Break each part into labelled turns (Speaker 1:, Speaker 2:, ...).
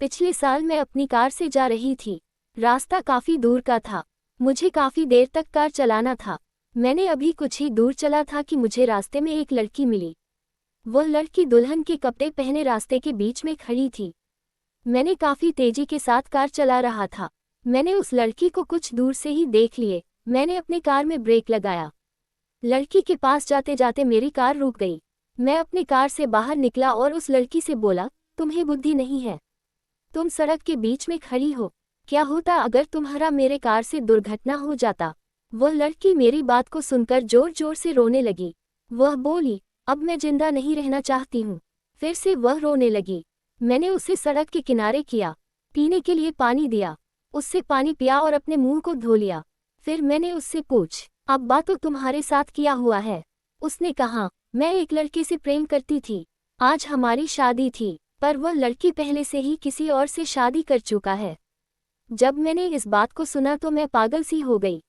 Speaker 1: पिछले साल मैं अपनी कार से जा रही थी। रास्ता काफी दूर का था। मुझे काफी देर तक कार चलाना था। मैंने अभी कुछ ही दूर चला था कि मुझे रास्ते में एक लड़की मिली। वह लड़की दुल्हन के कपड़े पहने रास्ते के बीच में खड़ी थी। मैंने काफी तेजी के साथ कार चला रहा था। मैंने उस लड़की को कुछ दूर से ही देख लिए। मैंने अपनी कार में ब्रेक लगाया। लड़की के पास जाते जाते मेरी कार रुक गई। मैं अपनी कार से बाहर निकला और उस लड़की से बोला, तुम्हें बुद्धि नहीं है? तुम सड़क के बीच में खड़ी हो। क्या होता अगर तुम्हारा मेरे कार से दुर्घटना हो जाता? वह लड़की मेरी बात को सुनकर जोर जोर से रोने लगी। वह बोली, अब मैं जिंदा नहीं रहना चाहती हूँ। फिर से वह रोने लगी। मैंने उसे सड़क के किनारे किया, पीने के लिए पानी दिया, उससे पानी पिया और अपने मुंह को धो लिया। फिर मैंने उससे पूछ, अब बात तो तुम्हारे साथ किया हुआ है? उसने कहा, मैं एक लड़के से प्रेम करती थी। आज हमारी शादी थी, पर वह लड़की पहले से ही किसी और से शादी कर चुका है। जब मैंने इस बात को सुना तो मैं पागल सी हो गई।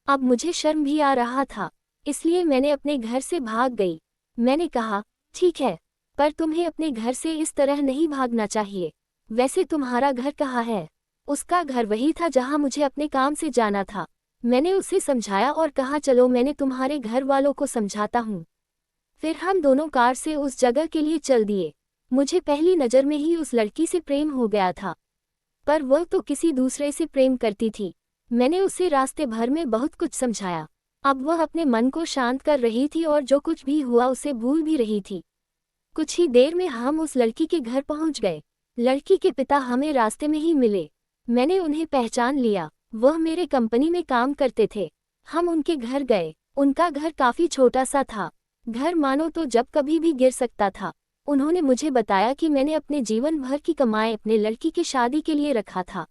Speaker 1: अब मुझे शर्म भी आ रहा था, इसलिए मैंने अपने घर से भाग गई। मैंने कहा, ठीक है, पर तुम्हें अपने घर से इस तरह नहीं भागना चाहिए। वैसे तुम्हारा घर कहाँ है? उसका घर वही था जहाँ मुझे अपने काम से जाना था। मैंने उसे समझाया और कहा, चलो मैंने तुम्हारे घर वालों को समझाता हूँ। फिर हम दोनों कार से उस जगह के लिए चल दिए। मुझे पहली नज़र में ही उस लड़की से प्रेम हो गया था, पर वह तो किसी दूसरे से प्रेम करती थी। मैंने उसे रास्ते भर में बहुत कुछ समझाया। अब वह अपने मन को शांत कर रही थी और जो कुछ भी हुआ उसे भूल भी रही थी। कुछ ही देर में हम उस लड़की के घर पहुंच गए। लड़की के पिता हमें रास्ते में ही मिले। मैंने उन्हें पहचान लिया। वह मेरे कंपनी में काम करते थे। हम उनके घर गए। उनका घर काफी छोटा सा था। घर मानो तो जब कभी भी गिर सकता था। उन्होंने मुझे बताया कि मैंने अपने जीवन भर की कमाई अपने लड़की की शादी के लिए रखा था,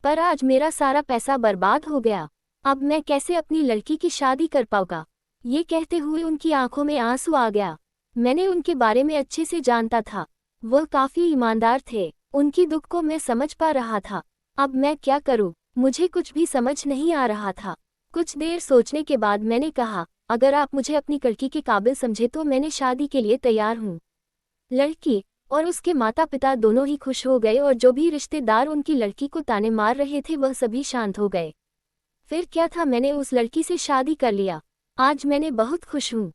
Speaker 1: पर आज मेरा सारा पैसा बर्बाद हो गया। अब मैं कैसे अपनी लड़की की शादी कर पाऊंगा? ये कहते हुए उनकी आंखों में आंसू आ गया। मैंने उनके बारे में अच्छे से जानता था। वह काफी ईमानदार थे। उनकी दुख को मैं समझ पा रहा था। अब मैं क्या करूं? मुझे कुछ भी समझ नहीं आ रहा था। कुछ देर सोचने के बाद मैंने कहा, अगर आप मुझे अपनी लड़की के काबिल समझे तो मैंने शादी के लिए तैयार हूँ। लड़की और उसके माता पिता दोनों ही खुश हो गए और जो भी रिश्तेदार उनकी लड़की को ताने मार रहे थे वह सभी शांत हो गए। फिर क्या था, मैंने उस लड़की से शादी कर लिया। आज मैंने बहुत खुश हूँ।